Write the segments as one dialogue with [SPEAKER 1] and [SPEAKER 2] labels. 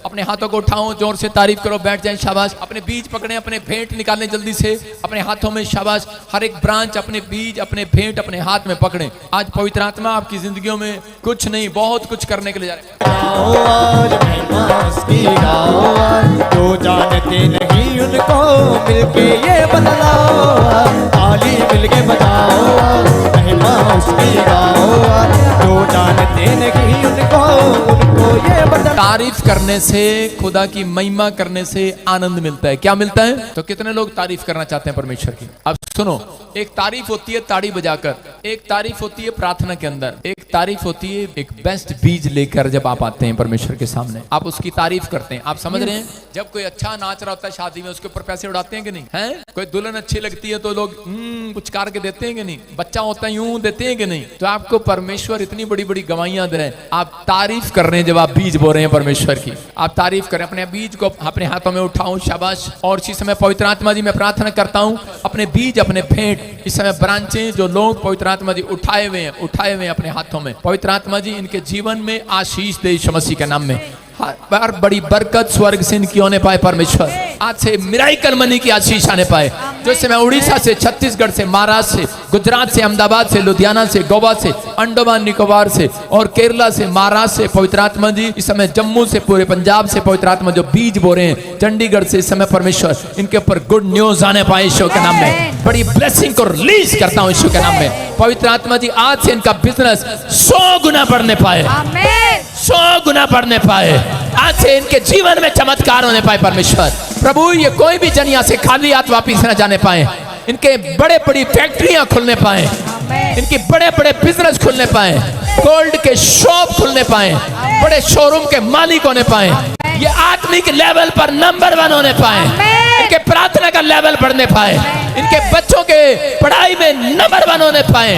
[SPEAKER 1] अपने हाथों को उठाओ, जोर से तारीफ करो, बैठ जाएं, शाबाश। अपने बीज पकड़े, अपने भेंट निकालें जल्दी से अपने हाथों में, शाबाश। हर एक ब्रांच अपने बीज, अपने भेंट अपने हाथ में पकड़े। आज पवित्र आत्मा आपकी जिंदगियों में कुछ नहीं बहुत कुछ करने के लिए जा रहे हैं।
[SPEAKER 2] जो जानते नहीं उनको मिलके ये बदलाओ, ताली मिलके बजाओ, महिमा उसकी गाओ। जो जानते नहीं उनको ये बदलाओ।
[SPEAKER 1] तारीफ करने से, खुदा की महिमा करने से आनंद मिलता है। क्या मिलता है? तो कितने लोग तारीफ करना चाहते हैं परमेश्वर की? अब सुनो, एक तारीफ होती है ताड़ी बजाकर, एक तारीफ होती है प्रार्थना के अंदर, एक तारीफ होती है एक बेस्ट बीज लेकर जब आप आते हैं परमेश्वर के सामने, आप उसकी तारीफ करते हैं। आप समझ रहे हैं? जब कोई अच्छा नाच रहा होता है शादी में, उसके ऊपर पैसे उड़ाते हैं कि नहीं? हैं? कोई दुल्हन अच्छी लगती है तो लोग कुछ करके देते हैं कि नहीं? बच्चा होता है यूं देते हैं कि नहीं? तो आपको परमेश्वर इतनी बड़ी बड़ी गवाहियां दे रहे हैं। आप तारीफ कर रहे हैं जब आप बीज बो रहे हैं परमेश्वर की। आप तारीफ करें, अपने बीज को अपने हाथों में उठाओ, शाबाश। और इसी समय पवित्र आत्मा जी मैं प्रार्थना करता हूं, अपने बीज, अपने भेंट, इस समय ब्रांचें जो लोग पवित्र आत्मा जी उठाए हुए हैं अपने हाथों में, पवित्र आत्मा जी इनके जीवन में आशीष दे यीशु मसीह के नाम में। हर बार बड़ी बरकत स्वर्ग से इनकी होने पाए परमेश्वर। आज से मिराइकल मनी की आशीष आने पाए। जो इस समय उड़ीसा से, छत्तीसगढ़ से, महाराष्ट्र से, गुजरात से, अहमदाबाद से, लुधियाना से, गोवा से, अंडमान निकोबार से और केरला से, महाराष्ट्र से, पवित्र आत्मा जी इस समय जम्मू से, पूरे पंजाब से पवित्र आत्मा जो बीज बो रहे हैं, चंडीगढ़ से इस समय परमेश्वर इनके ऊपर गुड न्यूज आने पाए यीशु के नाम में। बड़ी ब्लेसिंग को रिलीज करता हूं यीशु के नाम में। पवित्र आत्मा जी आज से इनका बिजनेस 100 गुना बढ़ने पाए, 100 गुना बढ़ने पाए। आज से इनके जीवन में चमत्कार होने पाए परमेश्वर। प्रभु ये कोई भी जन यहाँ से खाली हाथ वापिस न जाने पाए। इनके बड़े बड़ी फैक्ट्रियां खुलने पाए, इनके बड़े बड़े बिजनेस खुलने पाए, गोल्ड के शॉप खुलने पाए, बड़े शोरूम के मालिक होने पाए, ये आत्मिक लेवल पर नंबर 1 होने पाए, इनके प्रार्थना का लेवल बढ़ने पाए, इनके बच्चों के पढ़ाई में नंबर 1 होने पाए,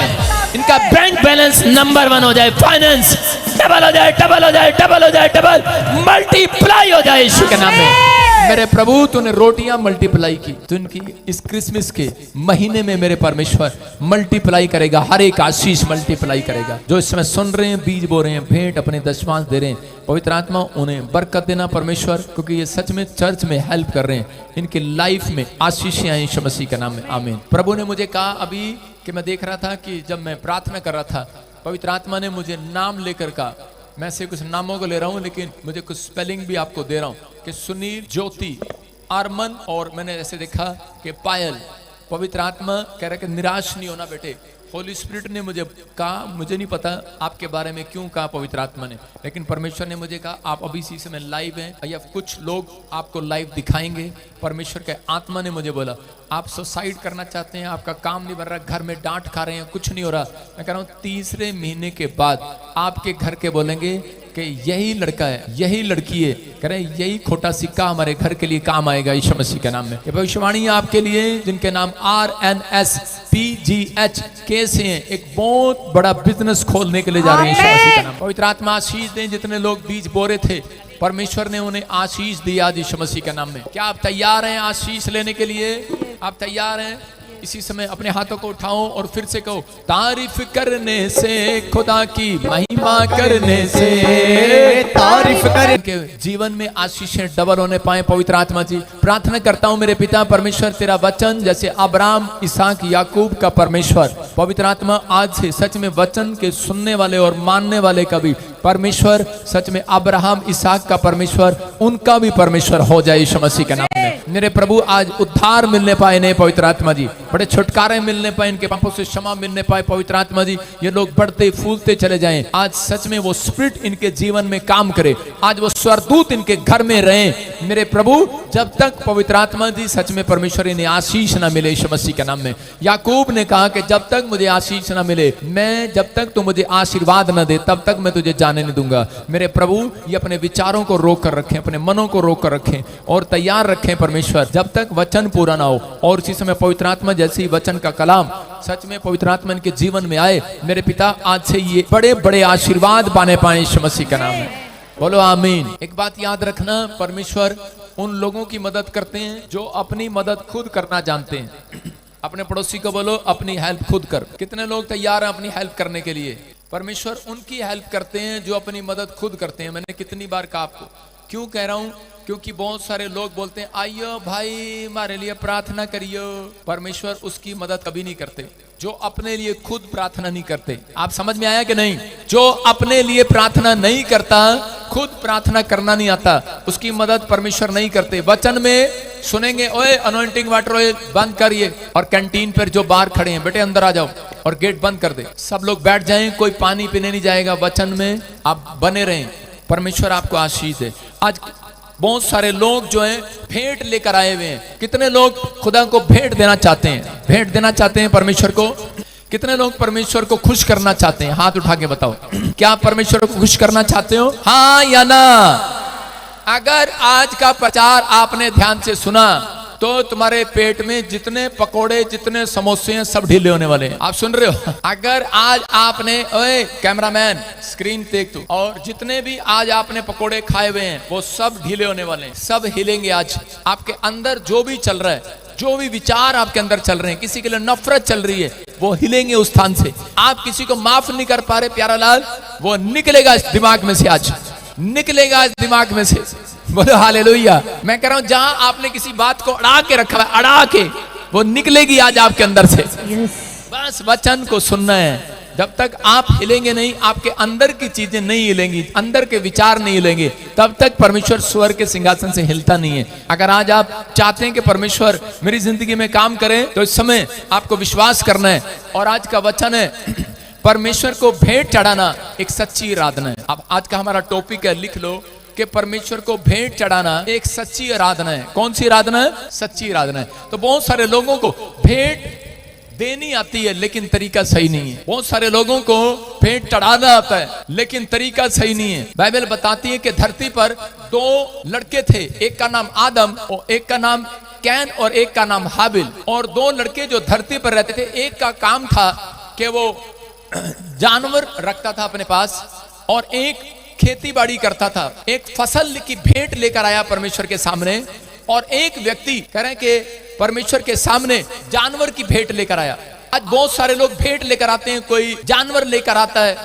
[SPEAKER 1] इनका बैंक बैलेंस नंबर 1 हो जाए, फाइनेंस डबल हो जाए, डबल हो जाए, डबल हो जाए, डबल मल्टीप्लाई हो जाए यीशु के नाम में। मेरे प्रभु तूने रोटियां मल्टीप्लाई की, तो इनकी इस क्रिसमस के महीने में मेरे परमेश्वर मल्टीप्लाई करेगा, हर एक आशीष मल्टीप्लाई करेगा। जो इस समय सुन रहे हैं, बीज बो रहे हैं, भेंट अपने दशमांश दे रहे हैं, पवित्र आत्मा उन्हें बरकत देना परमेश्वर, क्योंकि ये सच में चर्च में हेल्प कर रहे हैं। इनके लाइफ में आशीषें आए यीशु मसीह के नाम में, आमीन। प्रभु ने मुझे कहा अभी कि मैं देख रहा था कि जब मैं प्रार्थना कर रहा था, पवित्र आत्मा ने मुझे नाम लेकर कहा। मैं से कुछ नामों को ले रहा हूं, लेकिन मुझे कुछ स्पेलिंग भी आपको दे रहा हूं कि सुनील, ज्योति, आरमन और मैंने ऐसे देखा कि पायल। पवित्र आत्मा कह रहा कि निराश नहीं होना बेटे। होली स्पिरिट ने मुझे कहा, मुझे नहीं पता आपके बारे में क्यों कहा पवित्र आत्मा ने, लेकिन परमेश्वर ने मुझे कहा आप अभी इसी समय लाइव हैं या कुछ लोग आपको लाइव दिखाएंगे। परमेश्वर के आत्मा ने मुझे बोला आप सुसाइड करना चाहते हैं, आपका काम नहीं बन रहा, घर में डांट खा रहे हैं, कुछ नहीं हो रहा। मैं कह रहा हूँ 3रे महीने के बाद आपके घर के बोलेंगे कि यही लड़का है, यही लड़की है, कह रहे हैं यही खोटा सिक्का हमारे घर के लिए काम आएगा यीशु मसीह के नाम में। ये भविष्यवाणी है आपके लिए जिनके नाम RNSPGH से हैं, एक बहुत बड़ा बिजनेस खोलने के लिए जा रहे हैं यीशु मसीह के नाम। पवित्र आत्मा आशीष दें, जितने लोग बीज बो रहे थे परमेश्वर ने उन्हें आशीष दिया यीशु मसीह के नाम में। क्या आप तैयार हैं आशीष लेने के लिए? आप तैयार हैं? इसी समय अपने हाथों को उठाओ और फिर से कहो तारीफ करने से, खुदा की महिमा करने से, तारीफ कर के जीवन में आशीषें डबल होने पाए। पवित्र आत्मा जी प्रार्थना करता हूं मेरे पिता परमेश्वर, तेरा वचन जैसे अब्राहम, इसहाक, याकूब का परमेश्वर, पवित्र आत्मा आज से सच में वचन के सुनने वाले और मानने वाले का भी परमेश्वर, सच में अब्राहम, इसहाक का परमेश्वर, उनका भी परमेश्वर हो जाए यीशु मसीह के नाम में। मेरे प्रभु आज उद्धार मिलने पाए नहीं पवित्र आत्मा जी, बड़े छुटकारे मिलने पाए, इनके पापों से क्षमा मिलने पाए पवित्र आत्मा जी। ये लोग बढ़ते फूलते चले जाएं, आज सच में वो स्पिरिट इनके जीवन में काम करे, आज वो स्वरदूत इनके घर में रहे मेरे प्रभु। जब तक पवित्र आत्मा जी सच में परमेश्वर इन्हें आशीष ना मिले यीशु मसीह के नाम में। याकूब ने कहा कि जब तक मुझे आशीष ना मिले, मैं जब तक तू मुझे आशीर्वाद न दे तब तक मैं तुझे जाने नहीं दूंगा। मेरे प्रभु ये अपने विचारों को रोक कर रखें, अपने मनों को रोक कर रखें और तैयार रखें परमेश्वर, जब तक वचन पूरा ना हो। और इसी समय पवित्र आत्मा जैसे ही वचन का कलाम सच में पवित्र आत्मा इनके जीवन में आए, मेरे पिता आज से ये बड़े बड़े आशीर्वाद पाने पाए यीशु मसीह का नाम में। बोलो आमीन। एक बात याद रखना, परमेश्वर उन लोगों की मदद करते हैं जो अपनी मदद खुद करना जानते हैं। अपने पड़ोसी को बोलो अपनी हेल्प खुद कर। कितने लोग तैयार हैं अपनी हेल्प करने के लिए? परमेश्वर उनकी हेल्प करते हैं जो अपनी मदद खुद करते हैं। मैंने कितनी बार कहा आपको, क्यों कह रहा हूं? क्योंकि बहुत सारे लोग बोलते हैं आइयो भाई हमारे लिए प्रार्थना करियो। परमेश्वर उसकी मदद कभी नहीं करते जो अपने लिए खुद प्रार्थना नहीं करते। आप समझ में आया कि नहीं? जो अपने लिए प्रार्थना नहीं करता, खुद प्रार्थना करना नहीं आता, उसकी मदद परमेश्वर नहीं करते। वचन में सुनेंगे ओए अनॉइंटिंग वाटर ऑयल बंद करिए, और कैंटीन पर जो बाहर खड़े हैं बेटे अंदर आ जाओ और गेट बंद कर दे, सब लोग बैठ जाएं, कोई पानी पीने नहीं जाएगा। वचन में आप बने रहें, परमेश्वर आपको आशीष दे। आज बहुत सारे लोग जो हैं भेंट लेकर आए हुए हैं। कितने लोग खुदा को भेंट देना चाहते हैं? भेंट देना चाहते हैं परमेश्वर को? कितने लोग परमेश्वर को खुश करना चाहते हैं? हाथ उठा के बताओ, क्या आप परमेश्वर को खुश करना चाहते हो? हाँ या ना? अगर आज का प्रचार आपने ध्यान से सुना तो तुम्हारे पेट में जितने पकोड़े जितने समोसे हैं सब ढीले होने वाले हैं। आप सुन रहे हो? अगर आज आपने, ओए कैमरामैन स्क्रीन देख तू, और जितने भी आज आपने पकोड़े खाए हुए हैं वो सब ढीले होने वाले हैं, सब हिलेंगे। आज आपके अंदर जो भी चल रहा है, जो भी विचार आपके अंदर चल रहे हैं, किसी के लिए नफरत चल रही है, वो हिलेंगे उस स्थान से। आप किसी को माफ नहीं कर पा रहे प्यारा लाल, वो निकलेगा इस दिमाग में से, आज निकलेगा इस दिमाग में से। बोलो हालेलुया। मैं कह रहा हूं जहां आपने किसी बात को अड़ा के रखा है, अड़ा के वो निकलेगी आज आपके अंदर से। बस वचन को सुनना है। जब तक आप हिलेंगे नहीं, आपके अंदर की चीजें नहीं हिलेंगी, अंदर के विचार नहीं हिलेंगे, तब तक परमेश्वर स्वर्ग के सिंहासन से हिलता नहीं है। अगर आज आप चाहते हैं कि परमेश्वर मेरी जिंदगी में काम करे, तो इस समय आपको विश्वास करना है। और आज का वचन है परमेश्वर को भेंट चढ़ाना एक सच्ची आराधना है। अब आज का हमारा टॉपिक है, लिख लो कि परमेश्वर को भेंट चढ़ाना एक सच्ची आराधना है। कौन सी आराधना है? सच्ची आराधना है। तो बहुत सारे लोगों को भेंट देनी आती है लेकिन तरीका सही नहीं है। बहुत सारे लोगों को भेंट चढ़ाना आता है लेकिन तरीका सही नहीं है। बाइबल बताती है कि धरती पर दो लड़के थे, एक का नाम आदम और एक का नाम कैन और एक का नाम हाबिल। और दो लड़के जो धरती पर रहते थे, एक का काम था कि वो जानवर रखता था अपने पास और एक खेती बाड़ी करता था। एक फसल की भेंट लेकर आया परमेश्वर के सामने, और एक व्यक्ति कह रहे हैं कि परमेश्वर के सामने जानवर की भेंट लेकर आया। आज बहुत सारे लोग भेंट लेकर आते हैं, कोई जानवर लेकर आता है,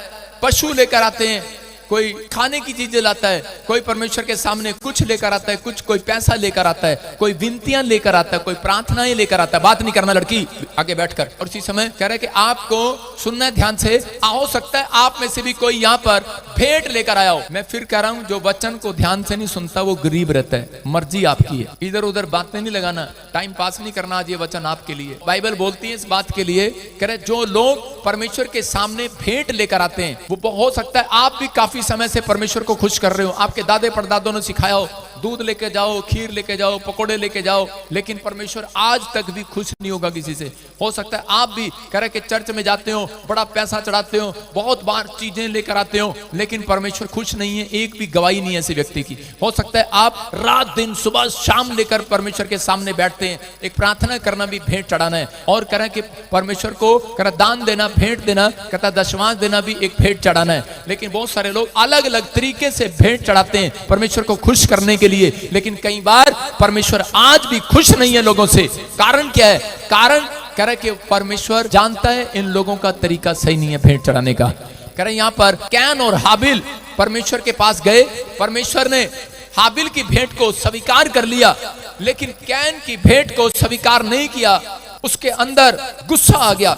[SPEAKER 1] पशु लेकर आते हैं, कोई खाने की चीजें लाता है, कोई परमेश्वर के सामने कुछ लेकर आता है, कुछ कोई पैसा लेकर आता है, कोई विनतियां लेकर आता है, कोई प्रार्थनाएं लेकर आता है। बात नहीं करना लड़की, आगे बैठकर। और इसी समय कह रहे कि आपको सुनना है ध्यान से। हो सकता है आप में से भी कोई यहाँ पर भेंट लेकर आया हो। मैं फिर कह रहा हूँ, जो वचन को ध्यान से नहीं सुनता वो गरीब रहता है। मर्जी आपकी है, इधर उधर बातें नहीं लगाना, टाइम पास नहीं करना। आज ये वचन आपके लिए, बाइबल बोलती है इस बात के लिए, कह रहे जो लोग परमेश्वर के सामने भेंट लेकर आते हैं, वो हो सकता है आप भी काफी समय से परमेश्वर को खुश कर रहे हो। आपके दादे परदादों ने सिखाया हो, दूध लेके जाओ, खीर लेके जाओ, पकोड़े लेके जाओ, लेकिन परमेश्वर आज तक भी खुश नहीं होगा किसी से। हो सकता है आप भी कह रहे कि चर्च में जाते हो, बड़ा पैसा चढ़ाते हो, बहुत बार चीजें लेकर आते हो, लेकिन परमेश्वर खुश नहीं है। एक भी गवाही नहीं है ऐसे व्यक्ति की। हो सकता है आप रात दिन सुबह शाम लेकर परमेश्वर के सामने बैठते हैं। एक प्रार्थना करना भी भेंट चढ़ाना है, और कह रहे कि परमेश्वर को कह दान देना, भेंट देना, कहता दशमांश देना भी एक भेंट चढ़ाना है। लेकिन बहुत सारे लोग अलग अलग तरीके से भेंट चढ़ाते हैं परमेश्वर को खुश करने के लिए, लेकिन कई बार परमेश्वर आज भी खुश नहीं है लोगों से। कारण क्या है? कारण कह रहे कि परमेश्वर जानता है इन लोगों का तरीका सही नहीं है भेंट चढ़ाने का। कह रहे यहाँ पर कैन और हाबिल परमेश्वर के पास गए, परमेश्वर ने हाबिल की भेंट को स्वीकार कर लिया, लेकिन कैन की भेंट को स्वीकार नहीं किया। उसके अंदर गुस्सा आ गया।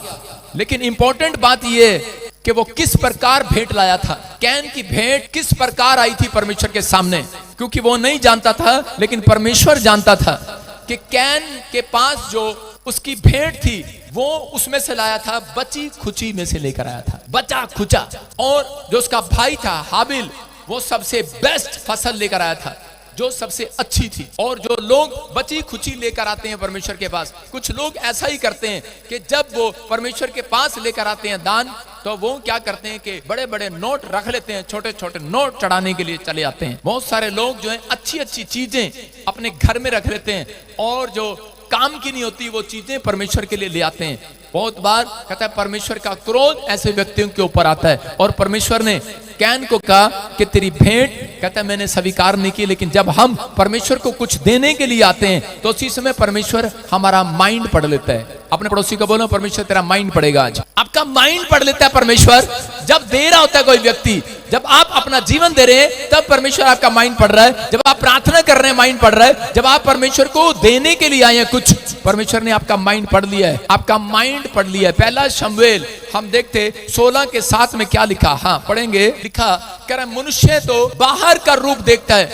[SPEAKER 1] लेकिन इंपॉर्टेंट बात यह कि वो किस प्रकार भेंट लाया था। कैन की भेंट किस प्रकार आई थी परमेश्वर के सामने, क्योंकि वो नहीं जानता था, लेकिन परमेश्वर जानता था कि कैन के पास जो उसकी भेंट थी वो उसमें से लाया था, बची खुची में से लेकर आया था, बचा खुचा। और जो उसका भाई था हाबिल, वो सबसे बेस्ट फसल लेकर आया था, जो सबसे अच्छी थी। और जो लोग बची खुची लेकर आते हैं परमेश्वर के पास, कुछ लोग ऐसा ही करते हैं कि जब वो परमेश्वर के पास लेकर आते हैं दान, तो वो क्या करते हैं कि बड़े बड़े नोट रख लेते हैं, छोटे छोटे नोट चढ़ाने के लिए चले आते हैं। बहुत सारे लोग जो है अच्छी अच्छी चीजें अपने घर में रख लेते हैं, और जो काम की नहीं होती वो चीजें परमेश्वर के लिए ले आते हैं। बहुत बार कहता है परमेश्वर का क्रोध ऐसे व्यक्तियों के ऊपर आता है। और परमेश्वर ने कैन को कहा कि तेरी भेंट, कहता है मैंने स्वीकार नहीं की। लेकिन जब हम परमेश्वर को कुछ देने के लिए आते हैं, तो उसी समय परमेश्वर हमारा माइंड पढ़ लेता है। अपने पड़ोसी को बोलो, परमेश्वर तेरा माइंड पढ़ेगा आज। आपका माइंड पढ़ लेता है परमेश्वर। जब दे रहा होता है कोई व्यक्ति, जब आप अपना जीवन दे रहे हैं तब परमेश्वर आपका माइंड पढ़ रहा है। जब आप प्रार्थना कर रहे हैं माइंड पढ़ रहा है। जब आप परमेश्वर को देने के लिए आए हैं कुछ, परमेश्वर ने आपका माइंड पढ़ लिया है, आपका माइंड पढ़ लिया है। पहला शमूएल हम देखते 16:7 में क्या लिखा, हाँ पढ़ेंगे। लिखा कह रहा मनुष्य तो बाहर का रूप देखता है,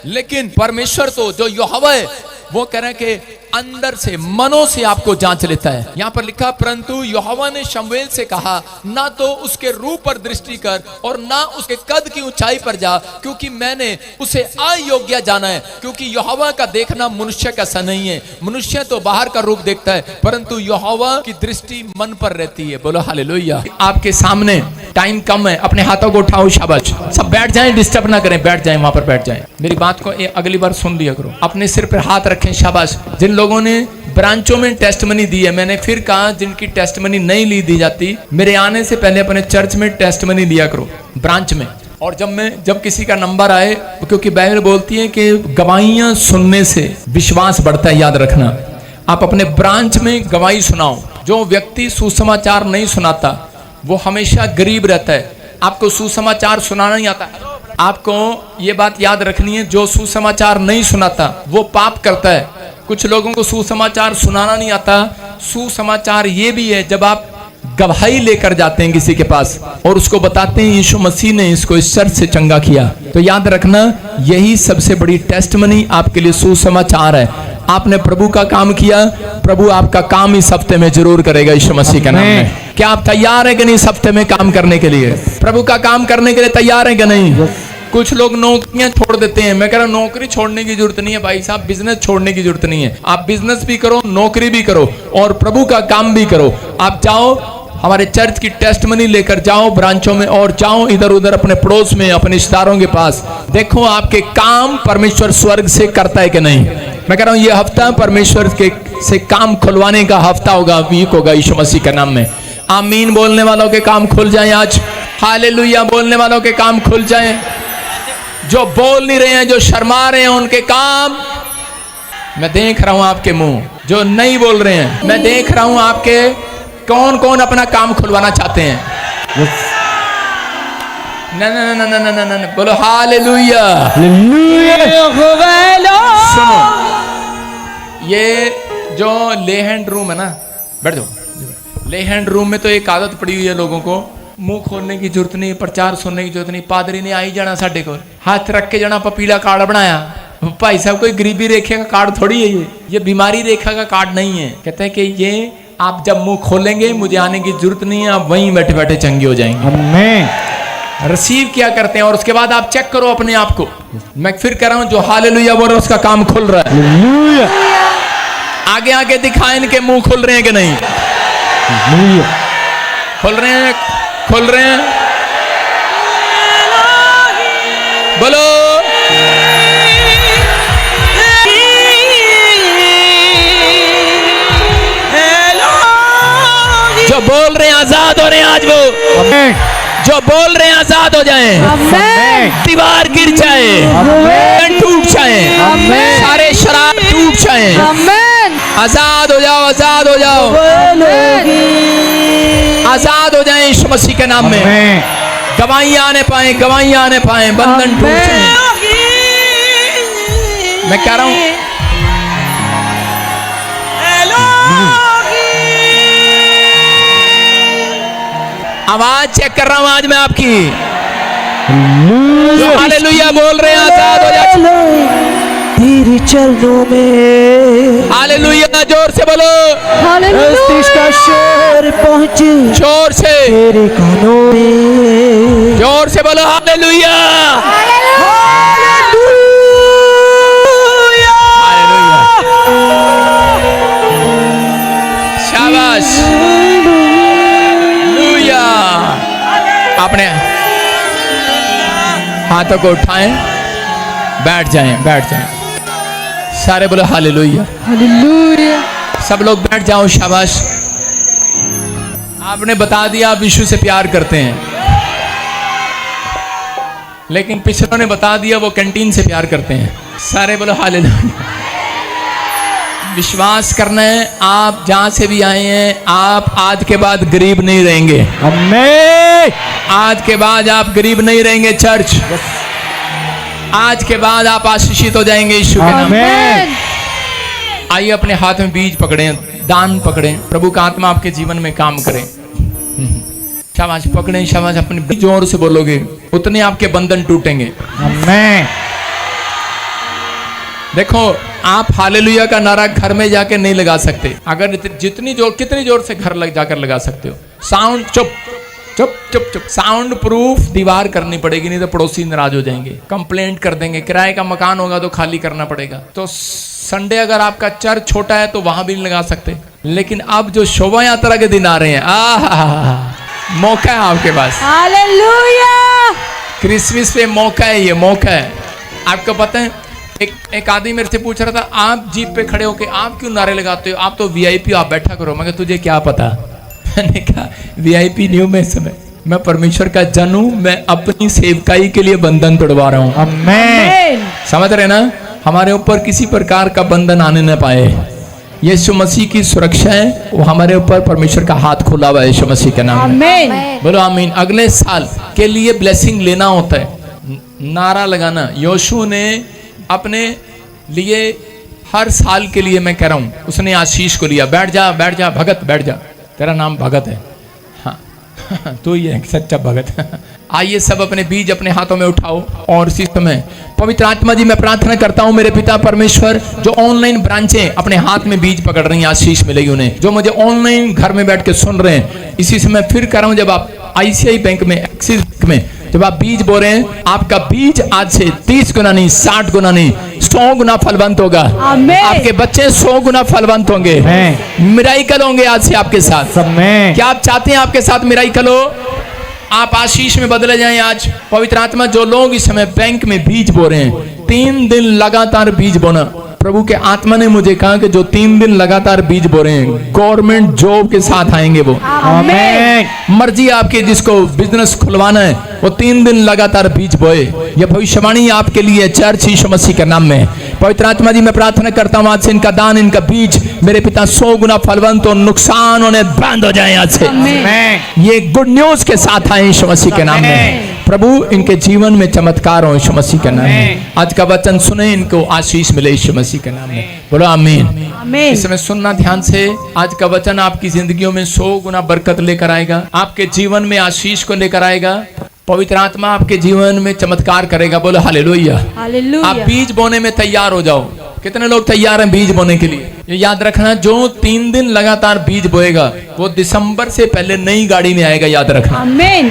[SPEAKER 1] लेकिन परमेश्वर तो जो यहोवा है वो कह रहे हैं कि अंदर से मनों से आपको जांच लेता है। यहां पर लिखा परंतु यहोवा ने शमूएल से कहा ना तो उसके रूप पर दृष्टि कर और ना उसके कद की ऊंचाई पर जा, क्योंकि मैंने उसे अयोग्य जाना है। क्योंकि यहोवा का देखना मनुष्य का सा नहीं है। मनुष्य तो बाहर का रूप देखता है, परंतु यहोवा की दृष्टि मन पर रहती है। बोलो हालेलुया। आपके सामने टाइम कम है, अपने हाथों को उठाओ, शाबाश। सब बैठ जाएं, डिस्टर्ब ना करें, बैठ जाएं, वहां पर बैठ जाएं। मेरी बात को अगली बार सुन लिया करो। अपने सिर पर हाथ रखें, शाबाश। जिन लोगों ने ब्रांचों में टेस्टमनी दी है, मैंने फिर कहा जिनकी टेस्टमनी नहीं दी जाती, मेरे आने से पहले अपने चर्च में टेस्टमनी लिया करो, ब्रांच में। और जब किसी का नंबर आए, क्योंकि बाइबल बोलती है कि गवाहियां सुनने से विश्वास बढ़ता है, याद रखना। आप अपने ब्रांच में गवाही सुनाओ। जो व्यक्ति सुसमाचार नहीं सुनाता वो हमेशा गरीब रहता है। आपको सुसमाचार सुनाना नहीं आता, आपको ये बात याद रखनी है। जो सुसमाचार नहीं सुनाता वो पाप करता है। कुछ लोगों को सुसमाचार सुनाना नहीं आता। सुसमाचार ये भी है जब आप गवाही लेकर जाते हैं किसी के पास और उसको बताते हैं यीशु मसीह ने इसको इस शर्त से चंगा किया, तो याद रखना यही सबसे बड़ी टेस्टमनी आपके लिए सुसमाचार है। आपने प्रभु का काम किया, प्रभु आपका काम इस हफ्ते में जरूर करेगा यीशु मसीह के नाम में। क्या आप तैयार हैं कि नहीं इस हफ्ते में काम करने के लिए? प्रभु का काम करने के लिए तैयार हैं कि नहीं? कुछ लोग नौकरियां छोड़ देते हैं। मैं कह रहा हूं नौकरी छोड़ने की जरूरत नहीं है भाई साहब, बिजनेस छोड़ने की जरूरत नहीं है। आप बिजनेस भी करो, नौकरी भी करो और प्रभु का काम भी करो। आप जाओ हमारे चर्च की टेस्टमनी लेकर जाओ ब्रांचों में, और जाओ इधर उधर अपने पड़ोस में, अपने रिश्तेदारों के पास। देखो आपके काम परमेश्वर स्वर्ग से करता है कि नहीं। मैं कह रहा हूं ये हफ्ता परमेश्वर के से काम खुलवाने का हफ्ता होगा, वीक होगा यीशु मसीह के नाम में। आमीन बोलने वालों के काम खुल जाएं आज। हालेलुया बोलने वालों के काम खुल जाएं। जो बोल नहीं रहे हैं, जो शर्मा रहे हैं, उनके काम मैं देख रहा हूं आपके मुंह। जो नहीं बोल रहे हैं मैं देख रहा हूं आपके कौन कौन अपना काम खुलवाना चाहते हैं। ना ना ना ना ना ना ना, बोलो हालेलुया। सुनो, ये जो ले हैंड रूम है ना, बैठ जाओ। ले हैंड रूम में तो एक आदत पड़ी हुई है लोगों को, मुंह खोलने की जरूरत नहीं, प्रचार सुनने की जरूरत नहीं। पादरी ने आई जाना साढ़े को हाथ रख के जाना, पपीला कार्ड बनाया। भाई साहब कोई गरीबी रेखा का कार्ड थोड़ी है ये बीमारी रेखा का कार्ड नहीं है। कहते हैं कि ये आप जब मुंह खोलेंगे मुझे आने की जरूरत नहीं है, आप वहीं बैठे बैठे चंगे हो जाएंगे।
[SPEAKER 2] आमीन।
[SPEAKER 1] रिसीव क्या करते हैं और उसके बाद आप चेक करो अपने आप को। मैं फिर कह रहा हूं जो हालेलुया बोल रहा है उसका काम खुल रहा है।
[SPEAKER 2] हालेलुया।
[SPEAKER 1] आगे आगे दिखाएं इनके मुंह खुल रहे हैं कि नहीं?
[SPEAKER 2] हालेलुया।
[SPEAKER 1] खुल रहे हैं, खुल रहे हैं। बोलो जो बोल रहे हैं आजाद हो रहे हैं आज वो।
[SPEAKER 2] आमीन।
[SPEAKER 1] जो बोल रहे हैं आजाद हो जाएं।
[SPEAKER 2] आमीन।
[SPEAKER 1] दीवार गिर जाए,
[SPEAKER 2] आमीन।
[SPEAKER 1] टूट जाए,
[SPEAKER 2] आमीन।
[SPEAKER 1] सारे शराब टूट जाए।
[SPEAKER 3] आमीन।
[SPEAKER 1] आजाद हो जाओ, आजाद हो जाओ, आजाद हो जाए यीशु मसीह के नाम में।
[SPEAKER 2] आमीन।
[SPEAKER 1] गवाहियां आने पाए, गवाहियां आने पाए, बंधन टूट जाए। मैं कह रहा हूं आवाज चेक कर रहा हूं आज मैं आपकी। हालेलुया बोल रहे हैं आजाद हो जाए
[SPEAKER 3] तेरे चरणों में।
[SPEAKER 1] हालेलुया जोर से बोलो,
[SPEAKER 3] देश का शेर पहुंचे
[SPEAKER 1] जोर से,
[SPEAKER 3] तेरे कानों में।
[SPEAKER 1] जोर से बोलो हालेलुया। शाबाश, हालेलुया। अपने हाथों को उठाएं, बैठ जाएं, बैठ जाएं। सारे बोलो हालेलुया।
[SPEAKER 3] हालेलुया।
[SPEAKER 1] सब लोग बैठ जाओ, शाबाश। आपने बता दिया आप यीशु से प्यार करते हैं, लेकिन पिछलों ने बता दिया वो कैंटीन से प्यार करते हैं। सारे बोलो हालेलुया। विश्वास करना है, आप जहां से भी आए हैं, आप आज के बाद गरीब नहीं रहेंगे।
[SPEAKER 2] आमेन।
[SPEAKER 1] आज के बाद आप गरीब नहीं रहेंगे चर्च। आज के बाद आप आशीषित हो जाएंगे यीशु के नाम में।
[SPEAKER 2] आमेन।
[SPEAKER 1] आइए अपने हाथ में बीज पकड़ें, दान पकड़ें, प्रभु का आत्मा आपके जीवन में काम करें। शाबाश, पकड़ें, शाबाश। अपने जोर से बोलोगे उतने आपके बंधन टूटेंगे।
[SPEAKER 2] आमेन।
[SPEAKER 1] देखो, आप हालेलुया का नारा घर में जाके नहीं लगा सकते। अगर जितनी जोर, कितनी जोर से घर जाकर लगा सकते हो। साउंड चुप चुप चुप चुप, साउंड प्रूफ दीवार करनी पड़ेगी, नहीं तो पड़ोसी नाराज हो जाएंगे, कंप्लेंट कर देंगे। किराए का मकान होगा तो खाली करना पड़ेगा। तो संडे अगर आपका चर्च छोटा है तो वहां भी नहीं लगा सकते। लेकिन अब जो शोभा यात्रा के दिन आ रहे हैं, मौका है आपके पास।
[SPEAKER 4] हालेलुया।
[SPEAKER 1] क्रिसमस पे मौका है, ये मौका है। आपको पता है, एक आदमी मेरे से पूछ रहा था, आप जीप पे खड़े होके आप क्यों नारे लगाते हो, आप तो वीआईपी, आप बैठा करो। मैं तुझे क्या पता। मैंने कहा वीआईपी नहीं हूं मैं, समय मैं परमेश्वर का जन हूं। मैं अपनी सेवकाई के लिए बंधन तोड़वा रहा हूं।
[SPEAKER 2] आमेन।
[SPEAKER 1] समझ रहे ना, हमारे ऊपर किसी प्रकार का बंधन आने न पाए। यीशु मसीह की सुरक्षा है, वो हमारे ऊपर परमेश्वर का हाथ खुला हुआ है यीशु मसीह के नाम में।
[SPEAKER 4] आमेन।
[SPEAKER 1] बोलो आमीन। अगले साल के लिए ब्लेसिंग लेना होता है, नारा लगाना। यीशु ने अपने लिए हर साल के लिए, मैं कह रहा हूं, उसने आशीष को लिया। बैठ जा, बैठ जा भगत, बैठ जा, तेरा नाम भगत है। हाँ तू ही है सच्चा भगत। आइए सब अपने बीज अपने हाथों में उठाओ। और इसी समय पवित्र आत्मा जी, मैं प्रार्थना करता हूं मेरे पिता परमेश्वर, जो ऑनलाइन ब्रांचें अपने हाथ में बीज पकड़ रही हैं, आशीष मिलेगी उन्हें। जो मुझे ऑनलाइन घर में बैठ के सुन रहे हैं, इसी समय फिर कर रहा हूं, जब आप आईसीआई बैंक में, एक्सिस बैंक में जब आप बीज बो रहे हैं, आपका बीज आज से 30 गुना नहीं, 60 गुना नहीं, 100 गुना फलवंत होगा।
[SPEAKER 4] आमेन।
[SPEAKER 1] आपके बच्चे 100 गुना फलवंत होंगे। मिराइकल होंगे आज से आपके साथ।
[SPEAKER 2] आमेन।
[SPEAKER 1] क्या आप चाहते हैं आपके साथ मिराइकल हो? आप आशीष में बदले जाएं आज। पवित्र आत्मा, जो लोग इस समय बैंक में बीज बो रहे हैं, 3 दिन लगातार बीज बोना। प्रभु के आत्मा ने मुझे कहा कि जो 3 दिन लगातार बीज बो रहे हैं, गवर्नमेंट जॉब के साथ आएंगे वो।
[SPEAKER 2] आमेन।
[SPEAKER 1] मर्जी आपकी, जिसको बिजनेस खुलवाना है वो 3 दिन लगातार बीज बोए। यह भविष्यवाणी आपके लिए चर्च यीशु मसीह के नाम में। पवित्र आत्मा जी, मैं प्रार्थना करता हूँ आज से इनका दान, इनका बीज मेरे पिता 100 गुना फलवंत और नुकसान उन्हें बंद हो जाए आज से।
[SPEAKER 2] आमेन।
[SPEAKER 1] ये गुड न्यूज के साथ आए यीशु मसीह के नाम में। प्रभु इनके जीवन में चमत्कार हो यीशु मसीह के नाम में। आज का वचन सुने, इनको आशीष मिले यीशु मसीह के नाम में। बोलो आमीन।
[SPEAKER 4] आमेन।
[SPEAKER 1] इस समय सुनना ध्यान से। आज का वचन आपकी जिंदगियों में 100 गुना बरकत लेकर आएगा, आपके जीवन में आशीष को लेकर आएगा। पवित्र आत्मा आपके जीवन में चमत्कार करेगा। बोलो हालेलुया।
[SPEAKER 4] हालेलुया।
[SPEAKER 1] आप बीज बोने में तैयार हो जाओ। कितने लोग तैयार हैं बीज बोने के लिए? ये याद रखना, जो 3 दिन लगातार बीज बोएगा वो दिसंबर से पहले नई गाड़ी में आएगा। याद रखना,
[SPEAKER 4] आमेन।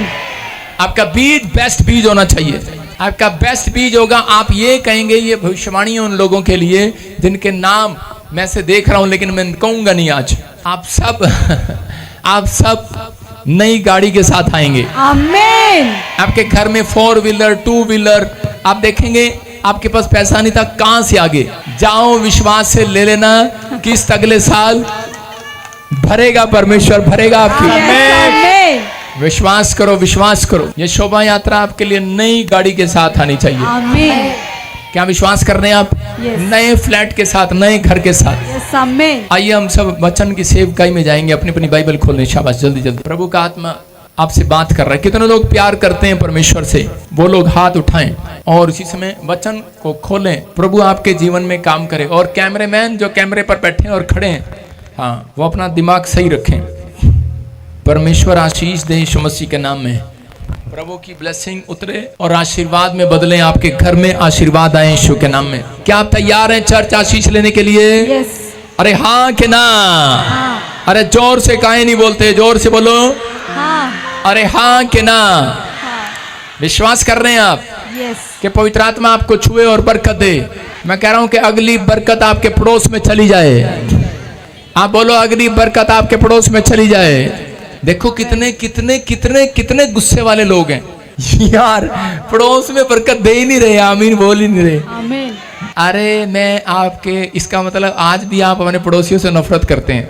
[SPEAKER 1] आपका बीज बेस्ट बीज होना चाहिए। आपका बेस्ट बीज होगा। आप ये कहेंगे, ये भविष्यवाणी है उन लोगों के लिए जिनके नाम मैं से देख रहा हूं, लेकिन मैं कहूंगा नहीं आज। आप सब नई गाड़ी के साथ आएंगे।
[SPEAKER 4] आमेन।
[SPEAKER 1] आपके घर में 4 व्हीलर 2 व्हीलर, आप देखेंगे आपके पास पैसा नहीं था, कहां से आगे जाओ, विश्वास से ले लेना। किस्त अगले साल भरेगा, परमेश्वर भरेगा आपकी।
[SPEAKER 4] आमेन।
[SPEAKER 1] विश्वास करो, विश्वास करो। ये शोभा यात्रा आपके लिए नई गाड़ी के साथ आनी चाहिए।
[SPEAKER 4] आमेन।
[SPEAKER 1] क्या विश्वास कर रहे हैं आप?
[SPEAKER 4] Yes.
[SPEAKER 1] नए फ्लैट के साथ, नए घर के साथ।
[SPEAKER 4] यस, आमेन।
[SPEAKER 1] आइए हम सब वचन की सेवकाई में जाएंगे। अपनी अपनी बाइबल खोलने, शाबाश, जल्दी जल्दी। प्रभु का आत्मा आपसे बात कर रहा है। कितने लोग प्यार करते हैं परमेश्वर से? वो लोग हाथ उठाएं और इसी समय वचन को खोलें। प्रभु आपके जीवन में काम करे। और कैमरेमैन जो कैमरे पर बैठे और खड़े हैं, हाँ, वो अपना दिमाग सही रखें। परमेश्वर आशीष दे यीशु मसीह के नाम में। प्रभु की ब्लेसिंग उतरे और आशीर्वाद में बदले। आपके घर में आशीर्वाद आए यीशु के नाम में। क्या आप तैयार हैं चर्च आशीष लेने के लिए?
[SPEAKER 4] यस।
[SPEAKER 1] अरे हाँ कि ना?
[SPEAKER 4] हाँ।
[SPEAKER 1] अरे जोर से काहे नहीं बोलते? जोर से बोलो।
[SPEAKER 4] हाँ।
[SPEAKER 1] अरे हाँ कि ना?
[SPEAKER 4] हाँ।
[SPEAKER 1] विश्वास कर रहे हैं आप
[SPEAKER 4] यस।
[SPEAKER 1] कि पवित्र आत्मा आपको छुए और बरकत दे? मैं कह रहा हूं कि अगली बरकत आपके पड़ोस में चली जाए। आप बोलो, अगली बरकत आपके पड़ोस में चली जाए। देखो कितने कितने कितने कितने गुस्से वाले लोग हैं यार, पड़ोस में बरकत दे ही नहीं रहे, आमीन बोल ही नहीं रहे।
[SPEAKER 4] आमेन।
[SPEAKER 1] अरे मैं आपके, इसका मतलब आज भी आप अपने पड़ोसियों से नफरत करते हैं।